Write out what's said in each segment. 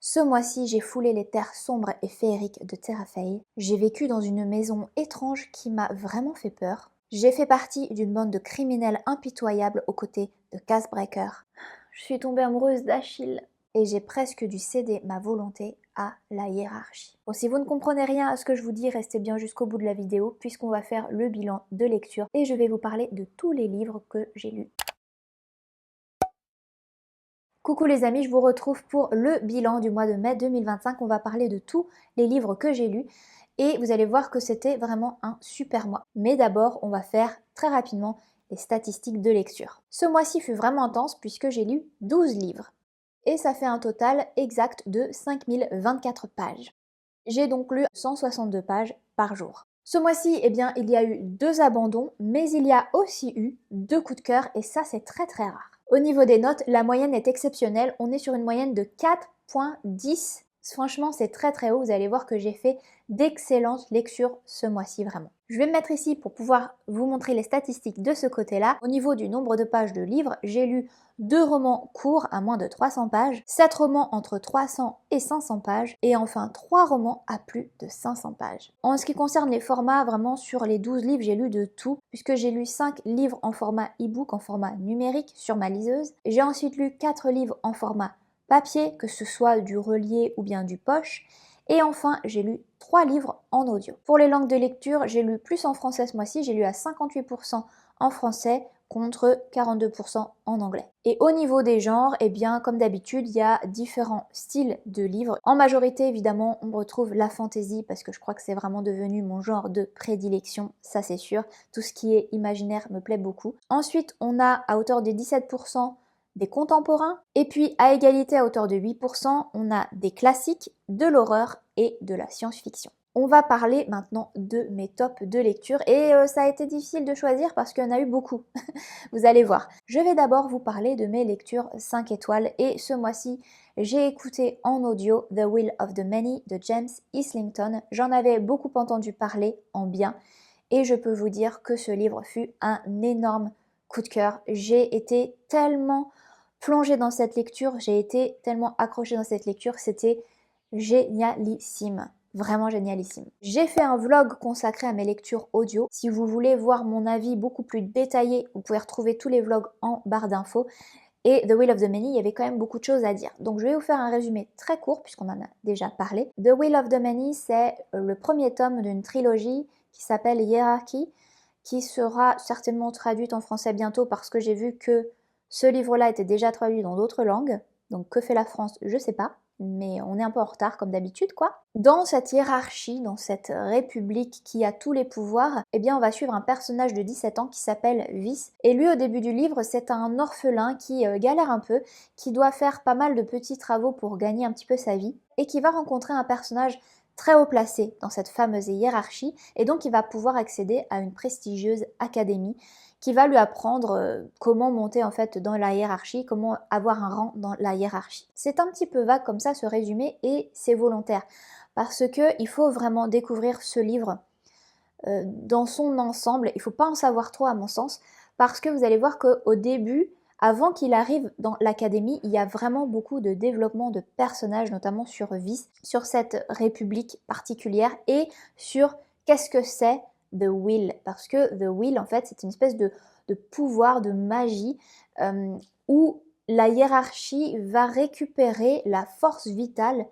Ce mois-ci, j'ai foulé les terres sombres et féeriques de Terra Fey. J'ai vécu dans une maison étrange qui m'a vraiment fait peur. J'ai fait partie d'une bande de criminels impitoyables aux côtés de Casebreaker. Je suis tombée amoureuse d'Achille et j'ai presque dû céder ma volonté à la hiérarchie. Bon, si vous ne comprenez rien à ce que je vous dis, restez bien jusqu'au bout de la vidéo puisqu'on va faire le bilan de lecture et je vais vous parler de tous les livres que j'ai lus. Coucou les amis, je vous retrouve pour le bilan du mois de mai 2025. On va parler de tous les livres que j'ai lus et vous allez voir que c'était vraiment un super mois. Mais d'abord, on va faire très rapidement les statistiques de lecture. Ce mois-ci fut vraiment intense puisque j'ai lu 12 livres et ça fait un total exact de 5024 pages. J'ai donc lu 162 pages par jour. Ce mois-ci, eh bien, il y a eu 2 abandons, mais il y a aussi eu 2 coups de cœur et ça c'est très très rare. Au niveau des notes, la moyenne est exceptionnelle, on est sur une moyenne de 4,10. Franchement, c'est très très haut, vous allez voir que j'ai fait d'excellentes lectures ce mois-ci vraiment. Je vais me mettre ici pour pouvoir vous montrer les statistiques de ce côté-là. Au niveau du nombre de pages de livres, j'ai lu 2 romans courts à moins de 300 pages, 7 romans entre 300 et 500 pages, et enfin 3 romans à plus de 500 pages. En ce qui concerne les formats, vraiment sur les 12 livres, j'ai lu de tout, puisque j'ai lu 5 livres en format e-book, en format numérique, sur ma liseuse. J'ai ensuite lu 4 livres en format papier, que ce soit du relié ou bien du poche. Et enfin, j'ai lu 3 livres en audio. Pour les langues de lecture, j'ai lu plus en français ce mois-ci, j'ai lu à 58% en français contre 42% en anglais. Et au niveau des genres, eh bien, comme d'habitude, il y a différents styles de livres. En majorité, évidemment, on retrouve la fantasy parce que je crois que c'est vraiment devenu mon genre de prédilection, ça c'est sûr. Tout ce qui est imaginaire me plaît beaucoup. Ensuite, on a à hauteur de 17% des contemporains, et puis à égalité à hauteur de 8%, on a des classiques, de l'horreur et de la science-fiction. On va parler maintenant de mes tops de lecture, et ça a été difficile de choisir parce qu'il y en a eu beaucoup, vous allez voir. Je vais d'abord vous parler de mes lectures 5 étoiles, et ce mois-ci, j'ai écouté en audio The Will of the Many de James Islington. J'en avais beaucoup entendu parler en bien, et je peux vous dire que ce livre fut un énorme coup de cœur. J'ai été tellement plongée dans cette lecture, j'ai été tellement accrochée dans cette lecture, c'était génialissime. Vraiment génialissime. J'ai fait un vlog consacré à mes lectures audio. Si vous voulez voir mon avis beaucoup plus détaillé, vous pouvez retrouver tous les vlogs en barre d'infos. Et The Will of the Many, il y avait quand même beaucoup de choses à dire. Donc je vais vous faire un résumé très court puisqu'on en a déjà parlé. The Will of the Many, c'est le premier tome d'une trilogie qui s'appelle Hierarchy, qui sera certainement traduite en français bientôt parce que j'ai vu que ce livre-là était déjà traduit dans d'autres langues. Donc que fait la France, je sais pas, mais on est un peu en retard comme d'habitude quoi. Dans cette hiérarchie, dans cette république qui a tous les pouvoirs, eh bien on va suivre un personnage de 17 ans qui s'appelle Vice. Et lui au début du livre, c'est un orphelin qui galère un peu, qui doit faire pas mal de petits travaux pour gagner un petit peu sa vie, et qui va rencontrer un personnage très haut placé dans cette fameuse hiérarchie, et donc il va pouvoir accéder à une prestigieuse académie qui va lui apprendre comment monter en fait dans la hiérarchie, comment avoir un rang dans la hiérarchie. C'est un petit peu vague comme ça ce résumé, et c'est volontaire parce que il faut vraiment découvrir ce livre dans son ensemble. Il ne faut pas en savoir trop à mon sens, parce que vous allez voir qu'au début, avant qu'il arrive dans l'académie, il y a vraiment beaucoup de développement de personnages, notamment sur Vice, sur cette république particulière et sur qu'est-ce que c'est The Will. Parce que The Will, en fait, c'est une espèce de pouvoir, de magie, où la hiérarchie va récupérer la force vitale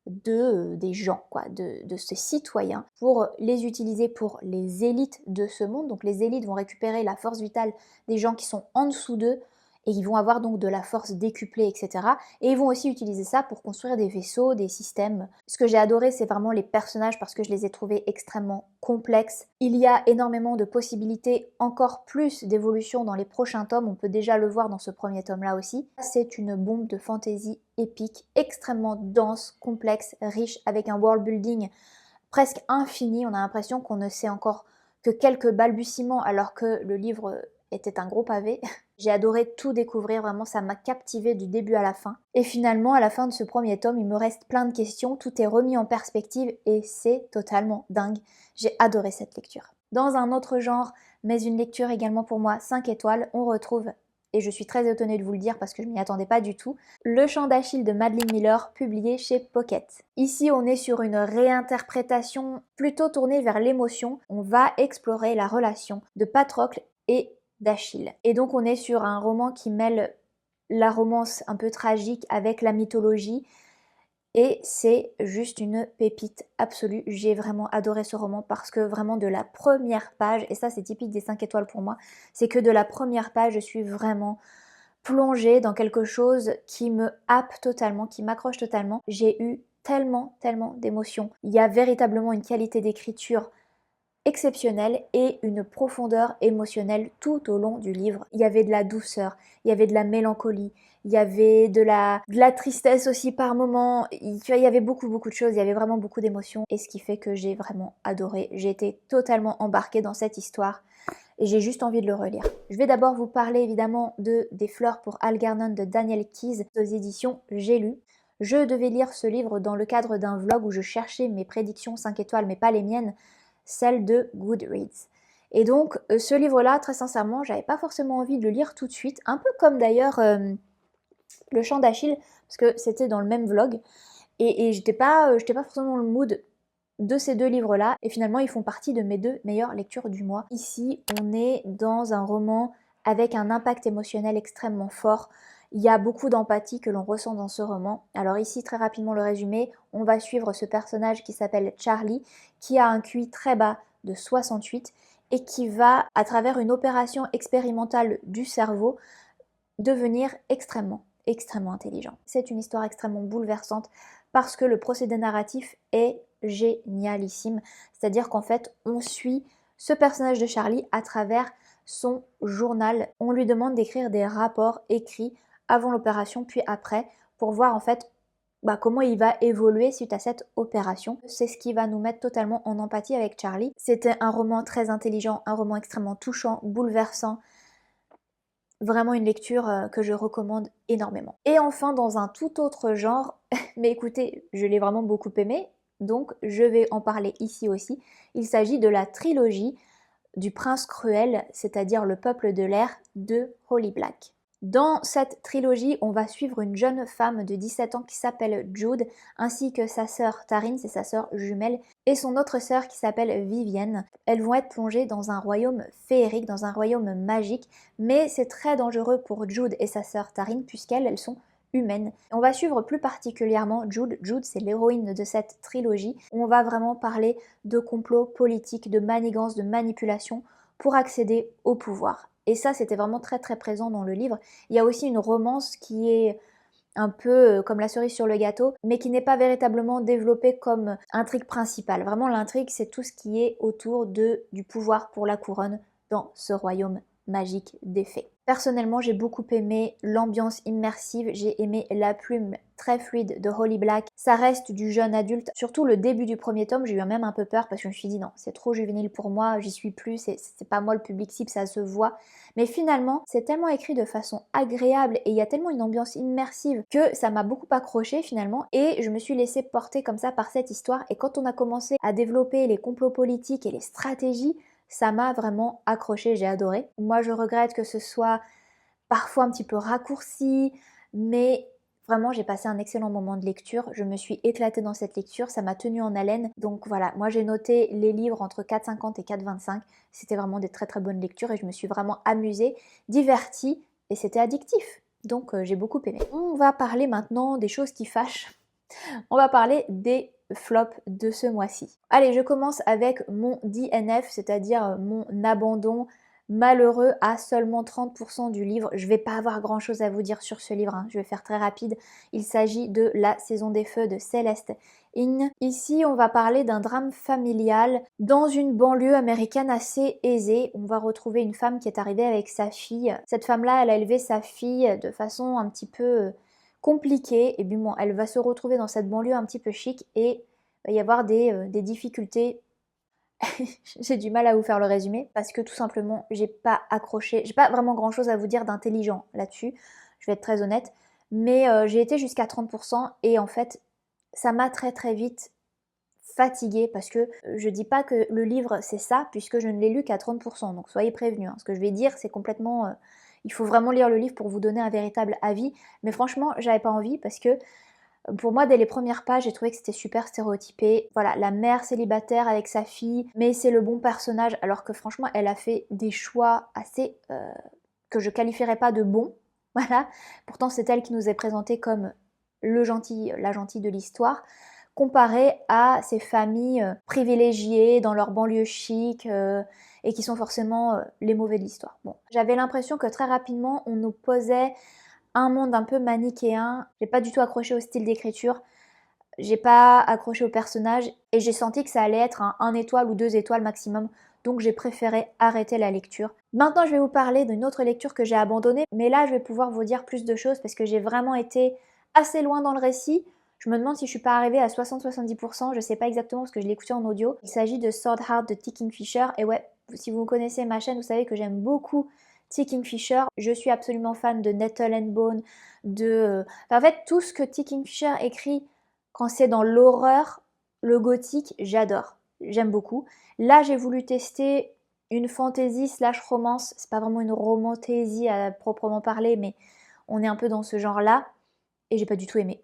des gens, quoi, de ces citoyens, pour les utiliser pour les élites de ce monde. Donc les élites vont récupérer la force vitale des gens qui sont en dessous d'eux, et ils vont avoir donc de la force décuplée, etc. Et ils vont aussi utiliser ça pour construire des vaisseaux, des systèmes. Ce que j'ai adoré, c'est vraiment les personnages parce que je les ai trouvés extrêmement complexes. Il y a énormément de possibilités, encore plus d'évolution dans les prochains tomes. On peut déjà le voir dans ce premier tome-là aussi. C'est une bombe de fantasy épique, extrêmement dense, complexe, riche, avec un world building presque infini. On a l'impression qu'on ne sait encore que quelques balbutiements alors que le livre était un gros pavé. J'ai adoré tout découvrir, vraiment ça m'a captivée du début à la fin. Et finalement, à la fin de ce premier tome, il me reste plein de questions, tout est remis en perspective et c'est totalement dingue. J'ai adoré cette lecture. Dans un autre genre, mais une lecture également pour moi 5 étoiles, on retrouve et je suis très étonnée de vous le dire parce que je m'y attendais pas du tout. Le Chant d'Achille de Madeline Miller, publié chez Pocket. Ici, on est sur une réinterprétation plutôt tournée vers l'émotion. On va explorer la relation de Patrocle et d'Achille. Et donc on est sur un roman qui mêle la romance un peu tragique avec la mythologie, et c'est juste une pépite absolue. J'ai vraiment adoré ce roman parce que vraiment de la première page, et ça c'est typique des 5 étoiles pour moi, c'est que de la première page je suis vraiment plongée dans quelque chose qui me happe totalement, qui m'accroche totalement. J'ai eu tellement d'émotions. Il y a véritablement une qualité d'écriture exceptionnelle et une profondeur émotionnelle tout au long du livre. Il y avait de la douceur, il y avait de la mélancolie, il y avait de la tristesse aussi par moments, il y avait beaucoup de choses, il y avait vraiment beaucoup d'émotions et ce qui fait que j'ai vraiment adoré. J'ai été totalement embarquée dans cette histoire et j'ai juste envie de le relire. Je vais d'abord vous parler évidemment de Des fleurs pour Algernon de Daniel Keyes aux éditions J'ai lu. Je devais lire ce livre dans le cadre d'un vlog où je cherchais mes prédictions 5 étoiles mais pas les miennes, celle de Goodreads. Et donc ce livre-là, très sincèrement, j'avais pas forcément envie de le lire tout de suite, un peu comme d'ailleurs Le Chant d'Achille, parce que c'était dans le même vlog, et j'étais pas forcément dans le mood de ces deux livres-là, et finalement ils font partie de mes 2 meilleures lectures du mois. Ici, on est dans un roman avec un impact émotionnel extrêmement fort. Il y a beaucoup d'empathie que l'on ressent dans ce roman. Alors ici, très rapidement le résumé, on va suivre ce personnage qui s'appelle Charlie, qui a un QI très bas de 68 et qui va, à travers une opération expérimentale du cerveau, devenir extrêmement intelligent. C'est une histoire extrêmement bouleversante parce que le procédé narratif est génialissime. C'est-à-dire qu'en fait, on suit ce personnage de Charlie à travers son journal. On lui demande d'écrire des rapports écrits avant l'opération puis après pour voir en fait comment il va évoluer suite à cette opération. C'est ce qui va nous mettre totalement en empathie avec Charlie. C'était un roman très intelligent, un roman extrêmement touchant, bouleversant. Vraiment une lecture que je recommande énormément. Et enfin, dans un tout autre genre, mais écoutez, je l'ai vraiment beaucoup aimé, donc je vais en parler ici aussi. Il s'agit de la trilogie du Prince Cruel, c'est-à-dire Le Peuple de l'air de Holly Black. Dans cette trilogie, on va suivre une jeune femme de 17 ans qui s'appelle Jude, ainsi que sa sœur Taryn, c'est sa sœur jumelle, et son autre sœur qui s'appelle Vivienne. Elles vont être plongées dans un royaume féerique, dans un royaume magique, mais c'est très dangereux pour Jude et sa sœur Taryn puisqu'elles sont humaines. On va suivre plus particulièrement Jude. Jude, c'est l'héroïne de cette trilogie. On va vraiment parler de complot politique, de manigance, de manipulation pour accéder au pouvoir. Et ça, c'était vraiment très présent dans le livre. Il y a aussi une romance qui est un peu comme la cerise sur le gâteau, mais qui n'est pas véritablement développée comme intrigue principale. Vraiment, l'intrigue, c'est tout ce qui est autour du pouvoir pour la couronne dans ce royaume magique des fées. Personnellement, j'ai beaucoup aimé l'ambiance immersive, j'ai aimé la plume très fluide de Holly Black. Ça reste du jeune adulte, surtout le début du premier tome, j'ai eu même un peu peur parce que je me suis dit non, c'est trop juvénile pour moi, j'y suis plus, c'est pas moi le public cible, ça se voit. Mais finalement, c'est tellement écrit de façon agréable et il y a tellement une ambiance immersive que ça m'a beaucoup accroché finalement et je me suis laissée porter comme ça par cette histoire. Et quand on a commencé à développer les complots politiques et les stratégies, ça m'a vraiment accroché, j'ai adoré. Moi, je regrette que ce soit parfois un petit peu raccourci, mais vraiment, j'ai passé un excellent moment de lecture. Je me suis éclatée dans cette lecture, ça m'a tenue en haleine. Donc voilà, moi j'ai noté les livres entre 4,50 et 4,25. C'était vraiment des très bonnes lectures et je me suis vraiment amusée, divertie et c'était addictif. Donc j'ai beaucoup aimé. On va parler maintenant des choses qui fâchent. On va parler des flops de ce mois-ci. Allez, je commence avec mon DNF, c'est-à-dire mon abandon malheureux à seulement 30% du livre. Je vais pas avoir grand chose à vous dire sur ce livre, hein. Je vais faire très rapide. Il s'agit de La Saison des Feux de Céleste Ng. Ici, on va parler d'un drame familial dans une banlieue américaine assez aisée. On va retrouver une femme qui est arrivée avec sa fille. Cette femme-là, elle a élevé sa fille de façon un petit peu compliquée, et bien bon, elle va se retrouver dans cette banlieue un petit peu chic et il va y avoir des difficultés. J'ai du mal à vous faire le résumé parce que tout simplement j'ai pas accroché, j'ai pas vraiment grand chose à vous dire d'intelligent là-dessus, je vais être très honnête, mais j'ai été jusqu'à 30% et en fait ça m'a très vite fatiguée parce que je dis pas que le livre c'est ça puisque je ne l'ai lu qu'à 30%, donc soyez prévenus, hein. Ce que je vais dire c'est complètement Il faut vraiment lire le livre pour vous donner un véritable avis. Mais franchement, j'avais pas envie parce que pour moi, dès les premières pages, j'ai trouvé que c'était super stéréotypé. Voilà, la mère célibataire avec sa fille, mais c'est le bon personnage, alors que franchement, elle a fait des choix assez que je qualifierais pas de bons. Voilà, pourtant c'est elle qui nous est présentée comme le gentil, la gentille de l'histoire, comparée à ces familles privilégiées dans leur banlieue chic et qui sont forcément les mauvais de l'histoire. Bon, j'avais l'impression que très rapidement, on nous posait un monde un peu manichéen. J'ai pas du tout accroché au style d'écriture, j'ai pas accroché au personnage et j'ai senti que ça allait être un 1 étoile ou 2 étoiles maximum. Donc j'ai préféré arrêter la lecture. Maintenant je vais vous parler d'une autre lecture que j'ai abandonnée, mais là je vais pouvoir vous dire plus de choses parce que j'ai vraiment été assez loin dans le récit. Je me demande si je suis pas arrivée à 60-70%, je sais pas exactement parce que je l'ai écouté en audio. Il s'agit de Sword Art de T. Kingfisher et ouais, si vous connaissez ma chaîne, vous savez que j'aime beaucoup T. Kingfisher. Je suis absolument fan de Nettle and Bone, en fait tout ce que T. Kingfisher écrit quand c'est dans l'horreur, le gothique, j'adore. J'aime beaucoup. Là, j'ai voulu tester une fantasy slash romance. C'est pas vraiment une romantaisie à proprement parler, mais on est un peu dans ce genre-là. Et j'ai pas du tout aimé.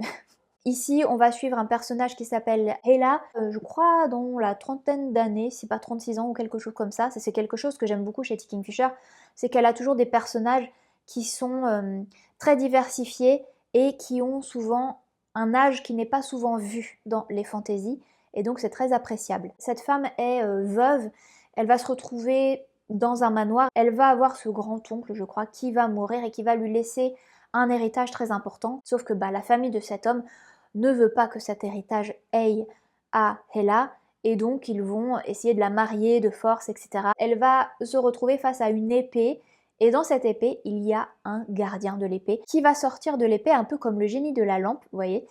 Ici, on va suivre un personnage qui s'appelle Hela, je crois dans la trentaine d'années, si pas 36 ans ou quelque chose comme ça. C'est quelque chose que j'aime beaucoup chez T. Kingfisher, c'est qu'elle a toujours des personnages qui sont très diversifiés et qui ont souvent un âge qui n'est pas souvent vu dans les fantaisies, et donc c'est très appréciable. Cette femme est veuve, elle va se retrouver dans un manoir, elle va avoir ce grand-oncle, je crois, qui va mourir et qui va lui laisser un héritage très important, sauf que la famille de cet homme ne veut pas que cet héritage aille à Hela, et donc ils vont essayer de la marier de force, etc. Elle va se retrouver face à une épée, et dans cette épée, il y a un gardien de l'épée qui va sortir de l'épée un peu comme le génie de la lampe, vous voyez,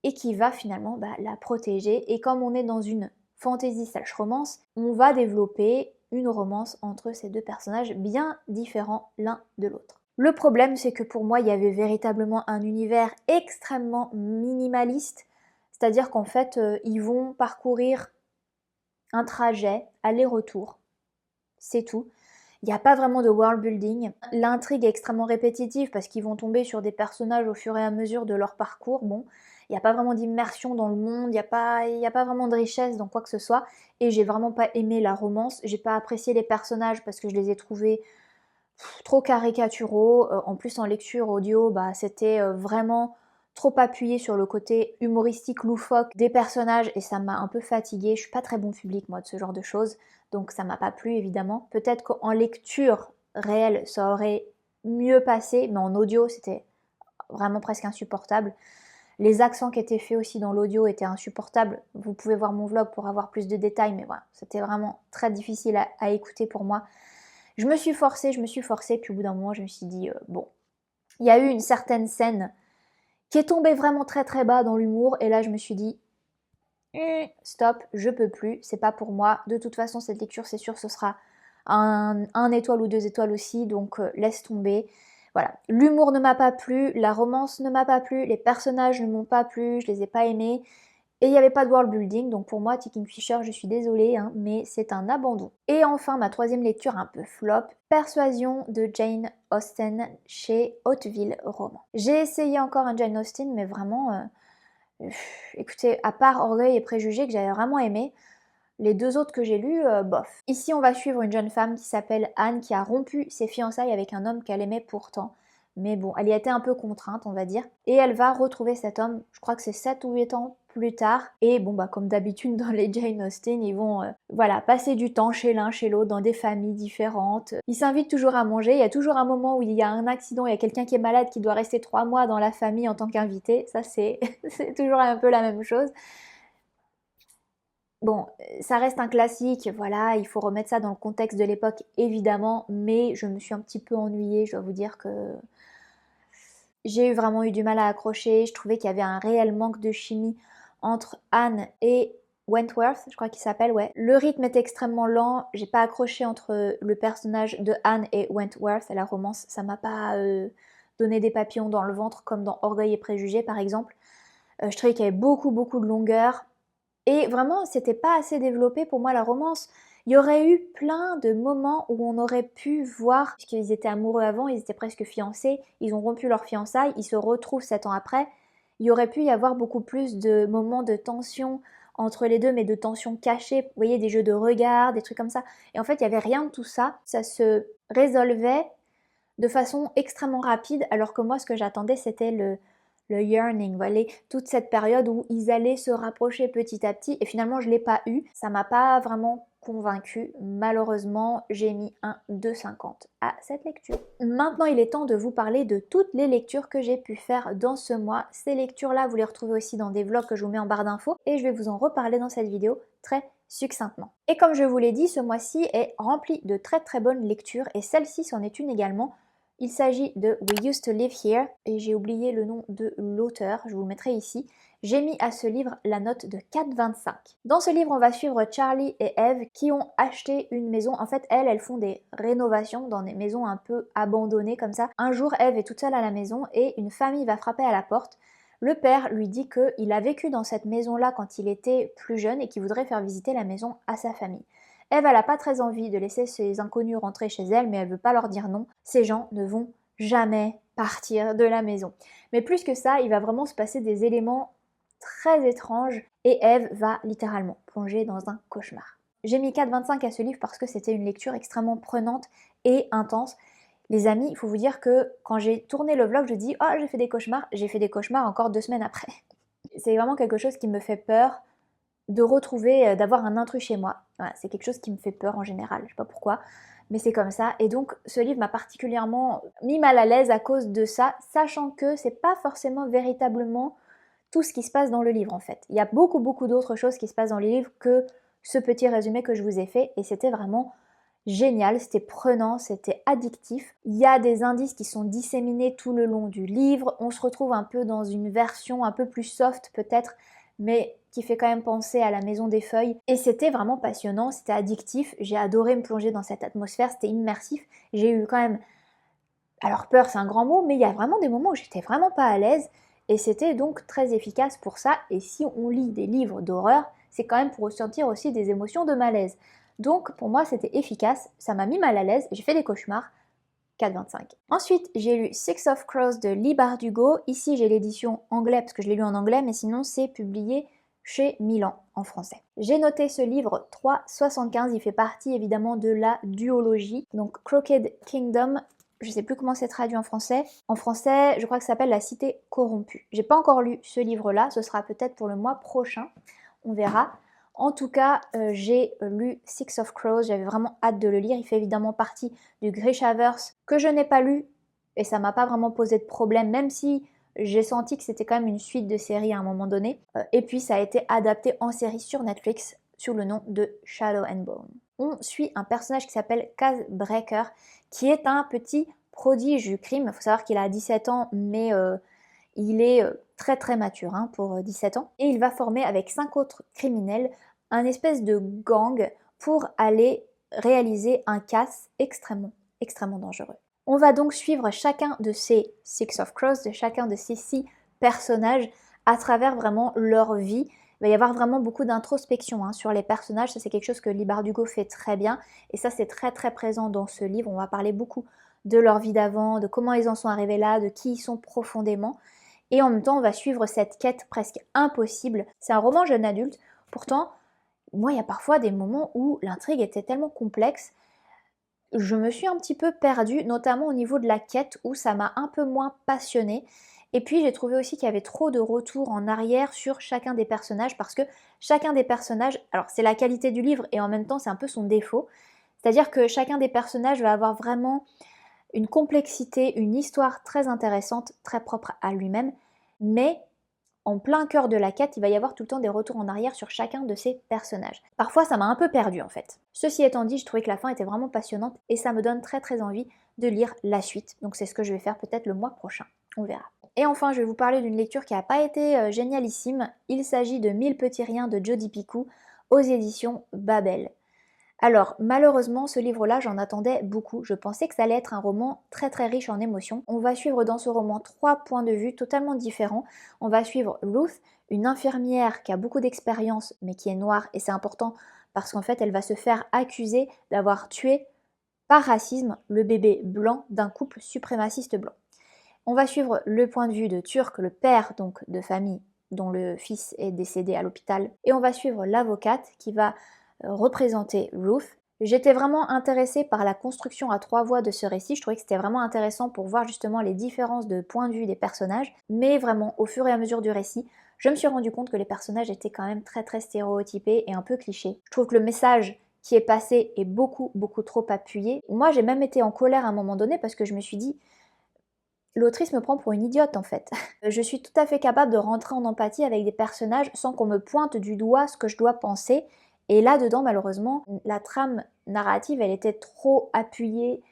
et qui va finalement la protéger. Et comme on est dans une fantasy slash romance, on va développer une romance entre ces deux personnages bien différents l'un de l'autre. Le problème, c'est que pour moi, il y avait véritablement un univers extrêmement minimaliste, c'est-à-dire qu'en fait, ils vont parcourir un trajet aller-retour, c'est tout. Il n'y a pas vraiment de world building. L'intrigue est extrêmement répétitive parce qu'ils vont tomber sur des personnages au fur et à mesure de leur parcours. Bon, il n'y a pas vraiment d'immersion dans le monde, il n'y a pas vraiment de richesse dans quoi que ce soit. Et j'ai vraiment pas aimé la romance. J'ai pas apprécié les personnages parce que je les ai trouvés trop caricaturaux. En plus, en lecture audio, c'était vraiment trop appuyé sur le côté humoristique loufoque des personnages et ça m'a un peu fatiguée. Je suis pas très bon public moi de ce genre de choses, donc ça m'a pas plu évidemment. Peut-être qu'en lecture réelle ça aurait mieux passé, mais en audio c'était vraiment presque insupportable. Les accents qui étaient faits aussi dans l'audio étaient insupportables. Vous pouvez voir mon vlog pour avoir plus de détails, mais voilà, c'était vraiment très difficile à écouter pour moi. Je me suis forcée, puis au bout d'un moment je me suis dit bon, il y a eu une certaine scène qui est tombée vraiment très très bas dans l'humour, et là je me suis dit stop, je peux plus, c'est pas pour moi. De toute façon cette lecture c'est sûr ce sera un étoile ou 2 étoiles aussi, donc laisse tomber. Voilà, l'humour ne m'a pas plu, la romance ne m'a pas plu, les personnages ne m'ont pas plu, je les ai pas aimés. Et il n'y avait pas de world building, donc pour moi, T. Kingfisher, je suis désolée, hein, mais c'est un abandon. Et enfin, ma troisième lecture un peu flop, Persuasion de Jane Austen chez Hauteville Roman. J'ai essayé encore un Jane Austen, mais vraiment, écoutez, à part Orgueil et Préjugés que j'avais vraiment aimé, les deux autres que j'ai lus, bof. Ici, on va suivre une jeune femme qui s'appelle Anne, qui a rompu ses fiançailles avec un homme qu'elle aimait pourtant. Mais bon, elle y a été un peu contrainte, on va dire. Et elle va retrouver cet homme, je crois que c'est 7 ou 8 ans plus tard. Et bon, comme d'habitude dans les Jane Austen, ils vont passer du temps chez l'un, chez l'autre, dans des familles différentes. Ils s'invitent toujours à manger. Il y a toujours un moment où il y a un accident, il y a quelqu'un qui est malade, qui doit rester 3 mois dans la famille en tant qu'invité. Ça, c'est toujours un peu la même chose. Bon, ça reste un classique, voilà, il faut remettre ça dans le contexte de l'époque évidemment, mais je me suis un petit peu ennuyée, je dois vous dire que j'ai vraiment eu du mal à accrocher. Je trouvais qu'il y avait un réel manque de chimie entre Anne et Wentworth, je crois qu'il s'appelle, ouais. Le rythme est extrêmement lent, j'ai pas accroché entre le personnage de Anne et Wentworth et la romance, ça m'a pas donné des papillons dans le ventre comme dans Orgueil et Préjugés par exemple. Je trouvais qu'il y avait beaucoup de longueur. Et vraiment, c'était pas assez développé pour moi la romance. Il y aurait eu plein de moments où on aurait pu voir, puisqu'ils étaient amoureux avant, ils étaient presque fiancés, ils ont rompu leur fiançailles, ils se retrouvent 7 ans après. Il y aurait pu y avoir beaucoup plus de moments de tension entre les deux, mais de tension cachée, vous voyez, des jeux de regard, des trucs comme ça. Et en fait, il n'y avait rien de tout ça, ça se résolvait de façon extrêmement rapide, alors que moi, ce que j'attendais, c'était le yearning, voilà, toute cette période où ils allaient se rapprocher petit à petit, et finalement, je ne l'ai pas eu. Ça m'a pas vraiment convaincue. Malheureusement, j'ai mis un 2,50 à cette lecture. Maintenant, il est temps de vous parler de toutes les lectures que j'ai pu faire dans ce mois. Ces lectures-là, vous les retrouvez aussi dans des vlogs que je vous mets en barre d'infos, et je vais vous en reparler dans cette vidéo très succinctement. Et comme je vous l'ai dit, ce mois-ci est rempli de très très bonnes lectures, et celle-ci c'en est une également. Il s'agit de We Used to Live Here, et j'ai oublié le nom de l'auteur, je vous le mettrai ici. J'ai mis à ce livre la note de 4,25. Dans ce livre, on va suivre Charlie et Eve qui ont acheté une maison. En fait, elles font des rénovations dans des maisons un peu abandonnées comme ça. Un jour, Eve est toute seule à la maison et une famille va frapper à la porte. Le père lui dit qu'il a vécu dans cette maison-là quand il était plus jeune et qu'il voudrait faire visiter la maison à sa famille. Eve, elle n'a pas très envie de laisser ces inconnus rentrer chez elle, mais elle veut pas leur dire non. Ces gens ne vont jamais partir de la maison. Mais plus que ça, il va vraiment se passer des éléments très étranges et Eve va littéralement plonger dans un cauchemar. J'ai mis 4,25 à ce livre parce que c'était une lecture extrêmement prenante et intense. Les amis, il faut vous dire que quand j'ai tourné le vlog, je dis « Oh, j'ai fait des cauchemars encore 2 semaines après. » C'est vraiment quelque chose qui me fait peur de retrouver, d'avoir un intrus chez moi. Voilà, c'est quelque chose qui me fait peur en général, je sais pas pourquoi, mais c'est comme ça. Et donc ce livre m'a particulièrement mis mal à l'aise à cause de ça, sachant que c'est pas forcément véritablement tout ce qui se passe dans le livre en fait. Il y a beaucoup d'autres choses qui se passent dans les livres que ce petit résumé que je vous ai fait, et c'était vraiment génial, c'était prenant, c'était addictif. Il y a des indices qui sont disséminés tout le long du livre, on se retrouve un peu dans une version un peu plus soft peut-être, mais qui fait quand même penser à la Maison des Feuilles. Et c'était vraiment passionnant, c'était addictif, j'ai adoré me plonger dans cette atmosphère, c'était immersif. J'ai eu quand même, alors peur c'est un grand mot, mais il y a vraiment des moments où j'étais vraiment pas à l'aise, et c'était donc très efficace pour ça. Et si on lit des livres d'horreur, c'est quand même pour ressentir aussi des émotions de malaise. Donc pour moi c'était efficace, ça m'a mis mal à l'aise, j'ai fait des cauchemars. 4,25. Ensuite, j'ai lu Six of Crows de Leigh Bardugo. Ici, j'ai l'édition anglais parce que je l'ai lu en anglais, mais sinon, c'est publié chez Milan en français. J'ai noté ce livre 3,75. Il fait partie évidemment de la duologie. Donc, Crooked Kingdom, je sais plus comment c'est traduit en français. En français, je crois que ça s'appelle La Cité Corrompue. J'ai pas encore lu ce livre-là, ce sera peut-être pour le mois prochain. On verra. En tout cas, j'ai lu Six of Crows, j'avais vraiment hâte de le lire. Il fait évidemment partie du Grishaverse que je n'ai pas lu et ça m'a pas vraiment posé de problème, même si j'ai senti que c'était quand même une suite de série à un moment donné. Et puis ça a été adapté en série sur Netflix sous le nom de Shadow and Bone. On suit un personnage qui s'appelle Kaz Breaker, qui est un petit prodige du crime. Il faut savoir qu'il a 17 ans, mais il est très mature pour 17 ans. Et il va former avec 5 autres criminels un espèce de gang pour aller réaliser un casse extrêmement dangereux. On va donc suivre chacun de ces Six of Crows, de chacun de ces 6 personnages à travers vraiment leur vie. Il va y avoir vraiment beaucoup d'introspection sur les personnages, ça c'est quelque chose que Leigh Bardugo fait très bien, et ça c'est très présent dans ce livre. On va parler beaucoup de leur vie d'avant, de comment ils en sont arrivés là, de qui ils sont profondément. Et en même temps, on va suivre cette quête presque impossible. C'est un roman jeune adulte, pourtant, moi, il y a parfois des moments où l'intrigue était tellement complexe, je me suis un petit peu perdue, notamment au niveau de la quête, où ça m'a un peu moins passionnée. Et puis, j'ai trouvé aussi qu'il y avait trop de retours en arrière sur chacun des personnages, parce que chacun des personnages, alors c'est la qualité du livre, et en même temps, c'est un peu son défaut. C'est-à-dire que chacun des personnages va avoir vraiment une complexité, une histoire très intéressante, très propre à lui-même, mais en plein cœur de la quête, il va y avoir tout le temps des retours en arrière sur chacun de ces personnages. Parfois, ça m'a un peu perdue en fait. Ceci étant dit, je trouvais que la fin était vraiment passionnante et ça me donne très envie de lire la suite. Donc c'est ce que je vais faire peut-être le mois prochain. On verra. Et enfin, je vais vous parler d'une lecture qui n'a pas été génialissime. Il s'agit de 1000 petits riens de Jodi Picoult aux éditions Babel. Alors, malheureusement, ce livre-là, j'en attendais beaucoup. Je pensais que ça allait être un roman très riche en émotions. On va suivre dans ce roman 3 points de vue totalement différents. On va suivre Ruth, une infirmière qui a beaucoup d'expérience, mais qui est noire, et c'est important parce qu'en fait elle va se faire accuser d'avoir tué par racisme le bébé blanc d'un couple suprémaciste blanc. On va suivre le point de vue de Turk, le père donc de famille dont le fils est décédé à l'hôpital, et on va suivre l'avocate qui va représenter Ruth. J'étais vraiment intéressée par la construction à 3 voix de ce récit, je trouvais que c'était vraiment intéressant pour voir justement les différences de point de vue des personnages, mais vraiment au fur et à mesure du récit, je me suis rendu compte que les personnages étaient quand même très stéréotypés et un peu clichés. Je trouve que le message qui est passé est beaucoup trop appuyé. Moi j'ai même été en colère à un moment donné parce que je me suis dit l'autrice me prend pour une idiote en fait. Je suis tout à fait capable de rentrer en empathie avec des personnages sans qu'on me pointe du doigt ce que je dois penser. Et là-dedans, malheureusement, la trame narrative, elle était trop appuyée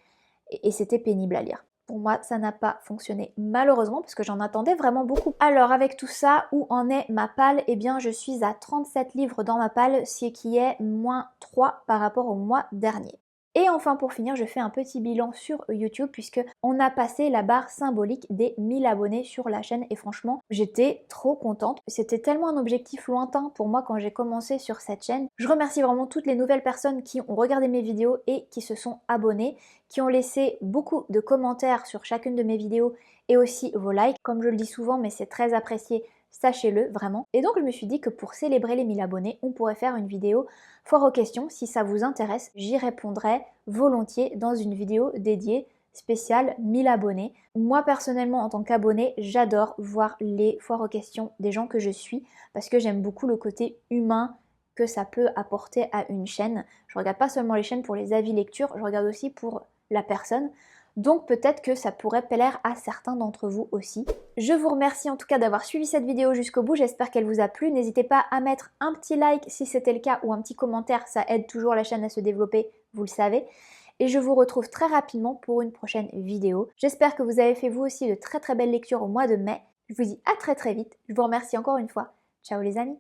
et c'était pénible à lire. Pour moi, ça n'a pas fonctionné malheureusement parce que j'en attendais vraiment beaucoup. Alors avec tout ça, où en est ma palle? Eh bien, je suis à 37 livres dans ma palle, ce qui est -3 par rapport au mois dernier. Et enfin pour finir, je fais un petit bilan sur YouTube puisque on a passé la barre symbolique des 1000 abonnés sur la chaîne et franchement j'étais trop contente. C'était tellement un objectif lointain pour moi quand j'ai commencé sur cette chaîne. Je remercie vraiment toutes les nouvelles personnes qui ont regardé mes vidéos et qui se sont abonnées, qui ont laissé beaucoup de commentaires sur chacune de mes vidéos et aussi vos likes. Comme je le dis souvent, mais c'est très apprécié, sachez-le vraiment. Et donc je me suis dit que pour célébrer les 1000 abonnés, on pourrait faire une vidéo foire aux questions. Si ça vous intéresse, j'y répondrai volontiers dans une vidéo dédiée spéciale 1000 abonnés. Moi personnellement en tant qu'abonné, j'adore voir les foires aux questions des gens que je suis parce que j'aime beaucoup le côté humain que ça peut apporter à une chaîne. Je regarde pas seulement les chaînes pour les avis lecture, je regarde aussi pour la personne. Donc peut-être que ça pourrait plaire à certains d'entre vous aussi. Je vous remercie en tout cas d'avoir suivi cette vidéo jusqu'au bout, j'espère qu'elle vous a plu. N'hésitez pas à mettre un petit like si c'était le cas ou un petit commentaire, ça aide toujours la chaîne à se développer, vous le savez. Et je vous retrouve très rapidement pour une prochaine vidéo. J'espère que vous avez fait vous aussi de très belles lectures au mois de mai. Je vous dis à très vite, je vous remercie encore une fois. Ciao les amis!